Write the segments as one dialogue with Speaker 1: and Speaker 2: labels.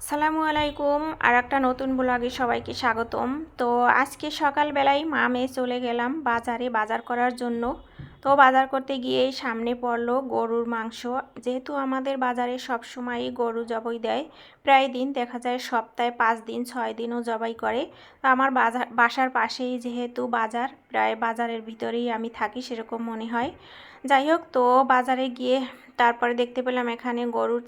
Speaker 1: সালামু আলাইকুম। আর একটা নতুন ব্লগে সবাইকে স্বাগতম। তো আজকে সকালবেলায় মা মেয়ে চলে গেলাম বাজারে বাজার করার জন্য। তো বাজার করতে গিয়েই সামনে পড়লো গরুর মাংস। যেহেতু আমাদের বাজারে সবসময়ই গরু জবাই দেয়, প্রায় দিন দেখা যায় সপ্তাহে 5 দিন 6 দিনও জবাই করে। তো আমার বাসার পাশেই যেহেতু বাজার, প্রায় বাজারের ভিতরেই আমি থাকি সেরকম মনে হয়। যাই হোক, তো বাজারে গিয়ে তারপরে দেখতে পেলাম এখানে গরুর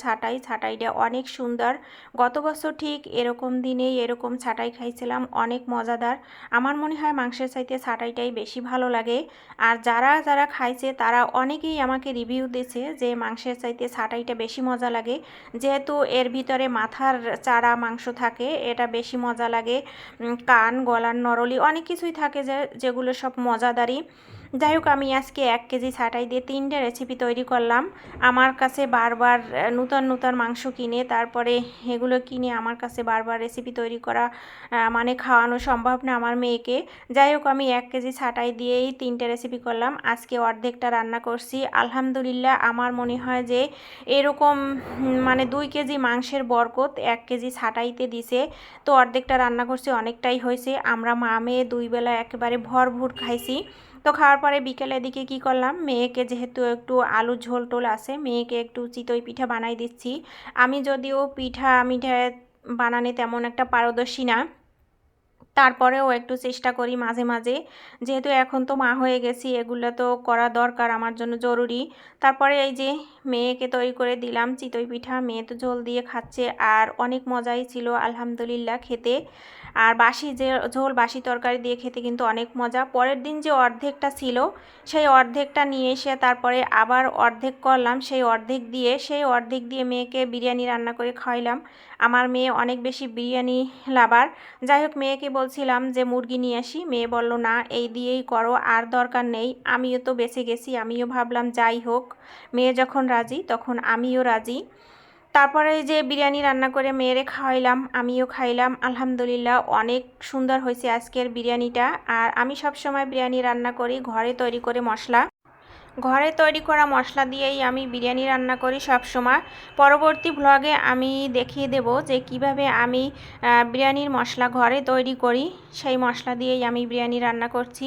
Speaker 1: ছাটাইটা অনেক সুন্দর। গত বছর ঠিক এরকম দিনেই এরকম ছাটাই খাইছিলাম, অনেক মজাদার। আমার মনে হয় মাংসের চাইতে ছাটাইটাই বেশি ভালো লাগে। আর যারা যারা খাইছে তারা অনেকেই আমাকে রিভিউ দিয়েছে যে মাংসের চাইতে ছাটাইটা বেশি মজা লাগে, যেহেতু এর ভিতরে মাথার চারা মাংস থাকে, এটা বেশি মজা লাগে। কান, গলার নরলি অনেক কিছুই থাকে যেগুলো সব মজাদারই। যাই হোক, আমি আজকে 1 কেজি ছাটাই দিয়ে 3টে রেসিপি তৈরি করলাম। আমার কাছে বারবার নূতন নূতন মাংস কিনে তারপরে এগুলো কিনে আমার কাছে বারবার রেসিপি তৈরি করা মানে খাওয়ানো সম্ভব না আমার মেয়েকে। যাই হোক, আমি 1 কেজি ছাটাই দিয়েই 3টে রেসিপি করলাম। আজকে অর্ধেকটা রান্না করছি। আলহামদুলিল্লাহ, আমার মনে হয় যে এরকম মানে 2 কেজি মাংসের বরকত 1 কেজি ছাটাইতে দিছে। তো অর্ধেকটা রান্না করছি, অনেকটাই হয়েছে। আমরা মা মেয়ে 2 বেলা একেবারে ভরপুর খাইছি। তো খাওয়ার পরে বিকেলের দিকে কি করলাম, মেয়েকে যেহেতু একটু আলু ঝোল টোল আছে, মেয়েকে একটু চিতই পিঠা বানাই দিচ্ছি। আমি যদিও পিঠা মিঠা বানানে তেমন একটা পারদর্শী না, তারপরেও একটু চেষ্টা করি মাঝে মাঝে। যেহেতু এখন তো মা হয়ে গেছি, এগুলো তো করা দরকার, আমার জন্য জরুরি। তারপরে এই যে মেয়েকে তৈরি করে দিলাম চিতই পিঠা। মেয়ে তো ঝোল দিয়ে খাচ্ছে, আর অনেক মজাই ছিল আলহামদুলিল্লাহ খেতে। আর বাসি যে ঝোল, বাসি তরকারি দিয়ে খেতে কিন্তু অনেক মজা। পরের দিন যে অর্ধেকটা ছিল, সেই অর্ধেকটা নিয়ে এসে তারপরে আবার অর্ধেক করলাম। সেই অর্ধেক দিয়ে মেয়েকে বিরিয়ানি রান্না করে খাওয়াইলাম। আমার মেয়ে অনেক বেশি বিরিয়ানি লাভার। যাই হোক, মেয়েকে বলছিলাম যে মুরগি নিয়ে আসি, মেয়ে বলল না, এই দিয়েই করো, আর দরকার নেই। আমিও তো বেঁচে গেছি, আমিও ভাবলাম যাই হোক, মেয়ে যখন রাজি তখন আমিও রাজি। তারপরে এই যে বিরিয়ানি রান্না করে মেয়েরে খাওয়াইলাম, আমিও খাইলাম। আলহামদুলিল্লাহ, অনেক সুন্দর হয়েছে আজকের বিরিয়ানিটা। আর আমি সব সময় বিরিয়ানি রান্না করি ঘরে তৈরি করা মশলা দিয়েই আমি বিরিয়ানি রান্না করি সব সময়। পরবর্তী ভ্লগে আমি দেখিয়ে দেব যে কিভাবে আমি বিরিয়ানির মশলা ঘরে তৈরি করি, সেই মশলা দিয়েই আমি বিরিয়ানি রান্না করছি।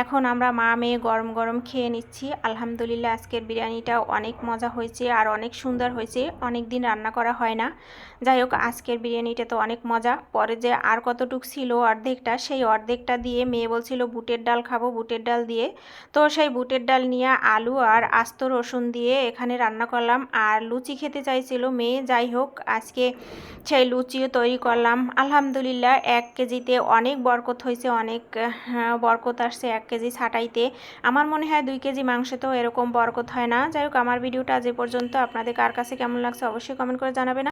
Speaker 1: এখন আমরা মা মেয়ে গরম গরম খেয়ে নিচ্ছি। আলহামদুলিল্লাহ, আজকের বিরিয়ানিটা অনেক মজা হয়েছে আর অনেক সুন্দর হয়েছে, অনেক দিন রান্না করা হয় না। যাই হোক, আজকের বিরিয়ানিটা তো অনেক মজা। পরে যে আর কতটুক ছিল অর্ধেকটা, সেই অর্ধেকটা দিয়ে মেয়ে বলছিল বুটের ডাল খাবো, বুটের ডাল দিয়ে। তো সেই বুটের ডাল নিয়ে আলু আর আস্ত রসুন দিয়ে এখানে রান্না করলাম। আর লুচি খেতে চাইছিল মেয়ে। যাই হোক, আজকে সেই লুচিও তৈরি করলাম। আলহামদুলিল্লাহ, 1 কেজিতে অনেক বরকত হয়েছে, অনেক বরকত আসছে 1 কেজি ছাটাইতে। আমার মনে হয় 2 কেজি মাংসতেও এরকম বরকত হয় না। যাই হোক, আমার ভিডিওটা আজ এ পর্যন্ত। আপনাদের কার কাছে কেমন লাগছে অবশ্যই কমেন্ট করে জানাবেন।